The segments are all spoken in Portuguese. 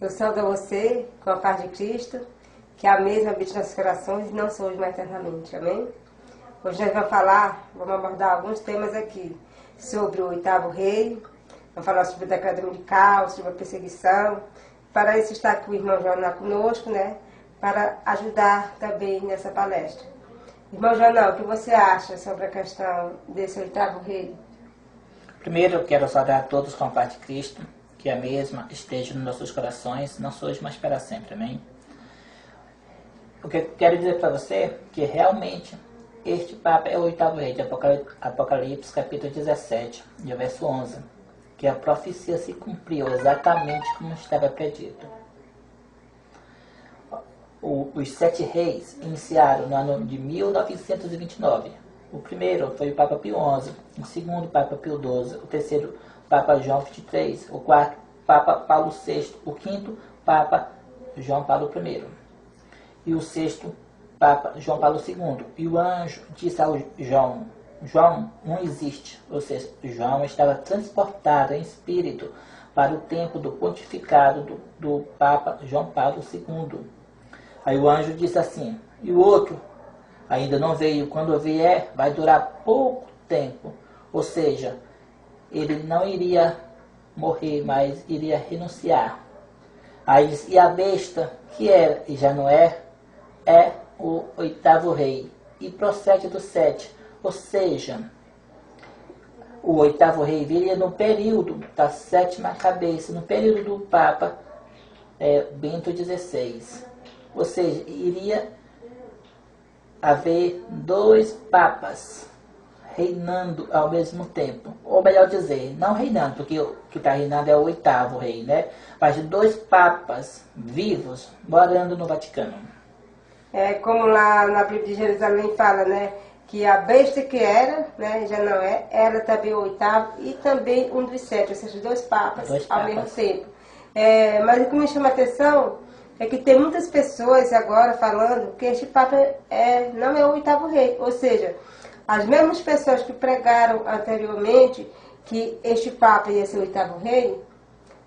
Eu saúdo a você com a paz de Cristo, que é a mesma habite nos nossos corações e não sou hoje mais eternamente. Amém? Hoje nós vamos abordar alguns temas aqui sobre o oitavo rei, vamos falar sobre o decreto dominical, sobre a perseguição. Para isso está aqui o irmão Jornal conosco, né? Para ajudar também nessa palestra. Irmão Jornal, o que você acha sobre a questão desse oitavo rei? Primeiro, eu quero saudar a todos com a paz de Cristo, que a mesma esteja nos nossos corações, não só hoje, mas para sempre. Amém? O que eu quero dizer para você é que realmente este Papa é o oitavo rei de Apocalipse, capítulo 17, de verso 11, que a profecia se cumpriu exatamente como estava predito. Os 7 reis iniciaram no ano de 1929. O primeiro foi o Papa Pio XI, o segundo Papa Pio XII, o terceiro Papa João XXIII, o quarto Papa Paulo VI, o quinto Papa João Paulo I e o sexto Papa João Paulo II. E o anjo disse ao João: João não existe, ou seja, João estava transportado em espírito para o tempo do pontificado do Papa João Paulo II. Aí o anjo disse assim: e o outro ainda não veio, quando vier vai durar pouco tempo, ou seja, ele não iria morrer, mas iria renunciar. Aí diz, e a besta, que era e já não é o oitavo rei, e procede do 7, ou seja, o oitavo rei viria no período da 7ª cabeça, no período do Papa Bento XVI, ou seja, iria haver 2 papas reinando ao mesmo tempo, ou melhor dizer, não reinando, porque o que está reinando é o oitavo rei, né? Mas 2 papas vivos morando no Vaticano. É como lá na Bíblia de Jerusalém fala, né? Que a besta que era, né? Já não é, era também o oitavo e também um dos 7, ou seja, 2 papas ao mesmo tempo. Mas o que me chama a atenção é que tem muitas pessoas agora falando que este papa não é o oitavo rei, ou seja, as mesmas pessoas que pregaram anteriormente que este Papa ia ser o oitavo rei,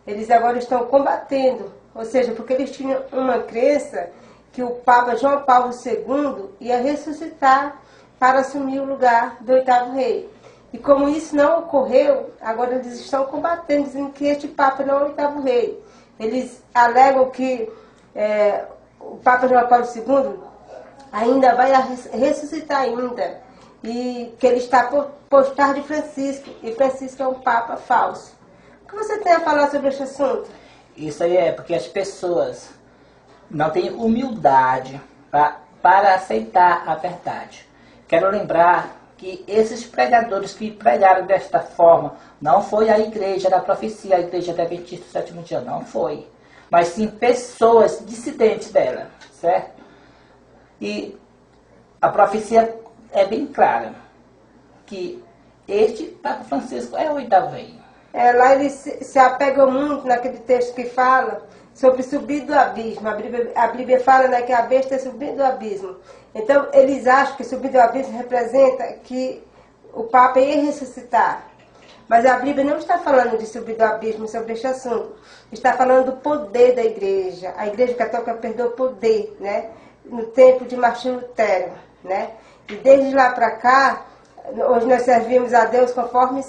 eles agora estão combatendo. Ou seja, porque eles tinham uma crença que o Papa João Paulo II ia ressuscitar para assumir o lugar do oitavo rei. E como isso não ocorreu, agora eles estão combatendo, dizendo que este Papa não é o oitavo rei. Eles alegam que o Papa João Paulo II ainda vai ressuscitar ainda. E que ele está por postar de Francisco, e Francisco é um papa falso. O que você tem a falar sobre este assunto? Isso aí é porque as pessoas não têm humildade para aceitar a verdade. Quero lembrar que esses pregadores que pregaram desta forma não foi a igreja da profecia, a igreja da Adventista do Sétimo Dia, não foi. Mas sim pessoas dissidentes dela, certo? E a profecia é bem clara que este Papa Francisco é o oitavo rei. Lá eles se apegam muito naquele texto que fala sobre subir do abismo. A Bíblia fala, né, que a besta é subir do abismo. Então eles acham que subir do abismo representa que o Papa ia ressuscitar. Mas a Bíblia não está falando de subir do abismo sobre este assunto. Está falando do poder da igreja. A igreja católica perdeu o poder, né, no tempo de Martinho Lutero, né? E desde lá para cá, hoje nós servimos a Deus conforme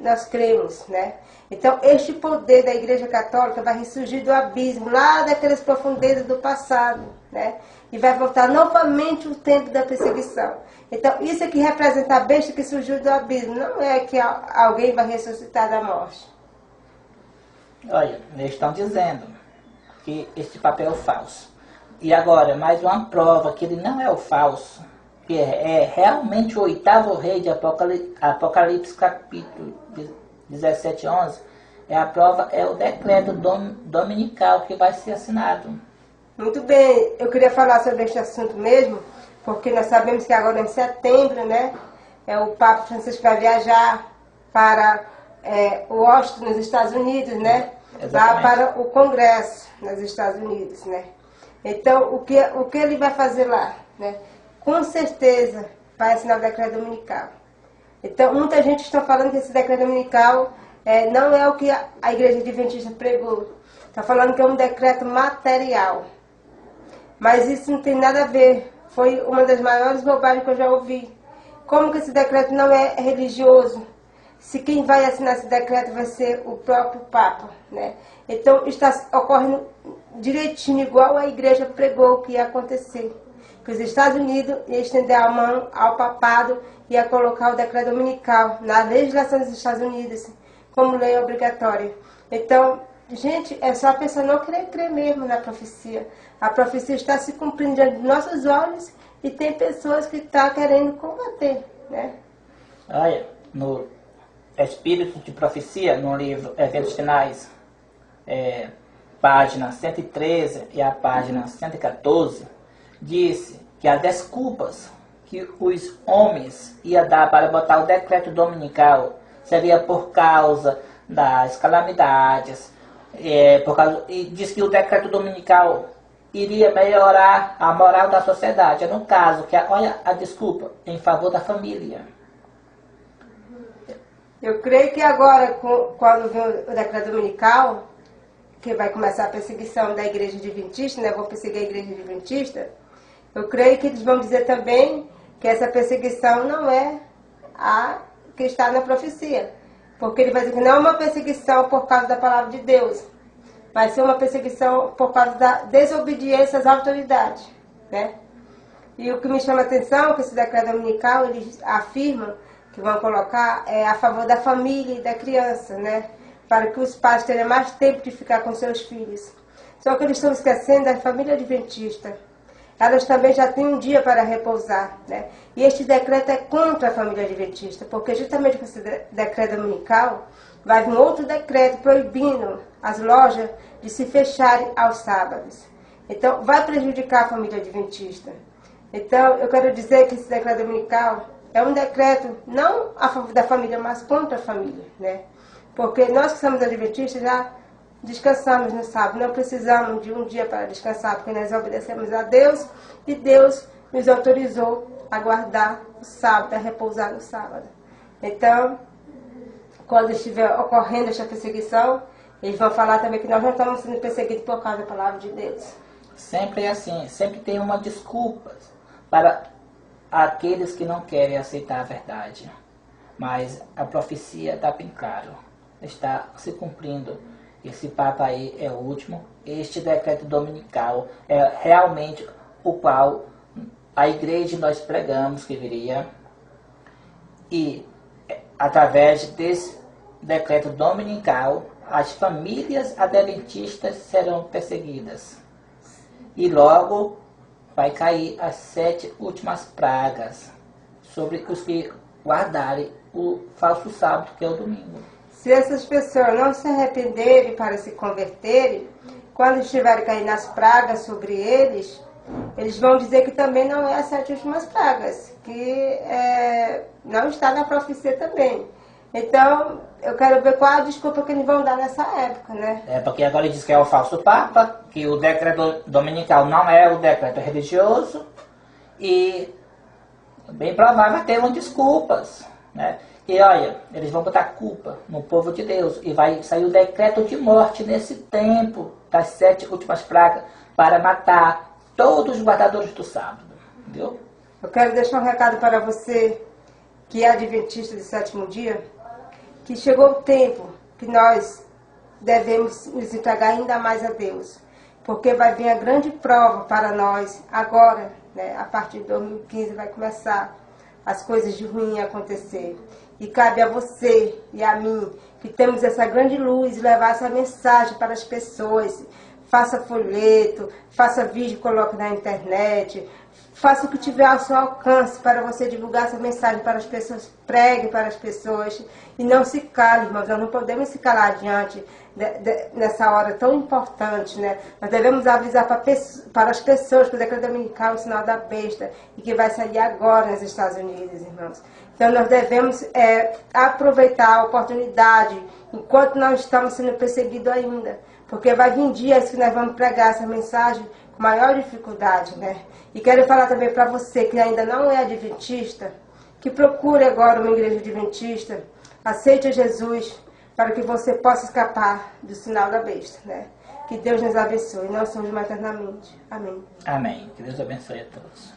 nós cremos, né? Então, este poder da Igreja Católica vai ressurgir do abismo, lá daquelas profundezas do passado, né? E vai voltar novamente o tempo da perseguição. Então, isso é que representa a besta que surgiu do abismo, não é que alguém vai ressuscitar da morte. Olha, eles estão dizendo que este papel é falso. E agora, mais uma prova que ele não é o falso, que é realmente o oitavo rei de Apocalipse capítulo 17, 11, a prova é o decreto dominical que vai ser assinado. Muito bem, eu queria falar sobre este assunto mesmo, porque nós sabemos que agora em setembro, né, o Papa Francisco vai viajar para Washington, nos Estados Unidos, né, lá para o Congresso nos Estados Unidos, né. Então, o que ele vai fazer lá, né? Com certeza vai assinar o decreto dominical. Então, muita gente está falando que esse decreto dominical não é o que a Igreja Adventista pregou. Está falando que é um decreto material. Mas isso não tem nada a ver. Foi uma das maiores bobagens que eu já ouvi. Como que esse decreto não é religioso? Se quem vai assinar esse decreto vai ser o próprio Papa, né? Então está ocorrendo direitinho, igual a igreja pregou que ia acontecer. Que os Estados Unidos iam estender a mão ao papado e ia colocar o decreto dominical na legislação dos Estados Unidos como lei obrigatória. Então, gente, é só a pessoa não querer crer mesmo na profecia. A profecia está se cumprindo diante dos nossos olhos e tem pessoas que estão querendo combater, né? Olha, no Espírito de Profecia, no livro Eventos Finais, página 113 e a página 114, disse que as desculpas que os homens iam dar para botar o decreto dominical seria por causa das calamidades, e diz que o decreto dominical iria melhorar a moral da sociedade. No caso, que olha a desculpa, em favor da família. Eu creio que agora, quando vem o decreto dominical, que vai começar a perseguição da igreja adventista, né? Vão perseguir a igreja adventista. Eu creio que eles vão dizer também que essa perseguição não é a que está na profecia. Porque ele vai dizer que não é uma perseguição por causa da palavra de Deus. Vai ser uma perseguição por causa da desobediência às autoridades, né? E o que me chama a atenção é que esse decreto dominical, eles afirmam que vão colocar a favor da família e da criança, né? Para que os pais tenham mais tempo de ficar com seus filhos. Só que eles estão esquecendo da família adventista. Elas também já têm um dia para repousar, né? E este decreto é contra a família adventista, porque justamente com esse decreto dominical, vai vir outro decreto proibindo as lojas de se fecharem aos sábados. Então, vai prejudicar a família adventista. Então, eu quero dizer que esse decreto dominical é um decreto não a favor da família, mas contra a família, né? Porque nós que somos adventistas já descansamos no sábado, não precisamos de um dia para descansar, porque nós obedecemos a Deus e Deus nos autorizou a guardar o sábado, a repousar no sábado. Então, quando estiver ocorrendo esta perseguição, eles vão falar também que nós não estamos sendo perseguidos por causa da palavra de Deus. Sempre é assim, sempre tem uma desculpa para aqueles que não querem aceitar a verdade. Mas a profecia está bem claro, está se cumprindo. Esse Papa aí é o último. Este decreto dominical é realmente o qual a igreja nós pregamos que viria. E através desse decreto dominical, as famílias adventistas serão perseguidas. E logo vai cair as 7 últimas pragas sobre os que guardarem o falso sábado, que é o domingo. Se essas pessoas não se arrependerem para se converterem, quando estiverem caindo as pragas sobre eles, eles vão dizer que também não é as 7 últimas pragas, que não está na profecia também. Então, eu quero ver qual a desculpa que eles vão dar nessa época, né? Porque agora ele diz que é o falso Papa, que o decreto dominical não é o decreto religioso, e bem provável ter desculpas, né? E olha, eles vão botar culpa no povo de Deus, e vai sair o decreto de morte nesse tempo, das 7 últimas pragas, para matar todos os guardadores do sábado, viu? Eu quero deixar um recado para você, que é adventista do 7º dia, que chegou o tempo que nós devemos nos entregar ainda mais a Deus, porque vai vir a grande prova para nós agora, né? A partir de 2015 vai começar as coisas de ruim acontecer. E cabe a você e a mim, que temos essa grande luz, levar essa mensagem para as pessoas. Faça folheto, faça vídeo, coloque na internet, faça o que tiver ao seu alcance para você divulgar essa mensagem para as pessoas, pregue para as pessoas e não se cale, irmãos. Nós não podemos se calar diante nessa hora tão importante, né? Nós devemos avisar para as pessoas que o decreto dominical é o sinal da besta e que vai sair agora nos Estados Unidos, irmãos. Então nós devemos aproveitar a oportunidade enquanto nós estamos sendo perseguidos ainda, porque vai vir dias que nós vamos pregar essa mensagem com maior dificuldade, né? E quero falar também para você que ainda não é adventista, que procure agora uma igreja adventista, aceite Jesus para que você possa escapar do sinal da besta, né? Que Deus nos abençoe, nós somos maternamente. Amém. Amém. Que Deus abençoe a todos.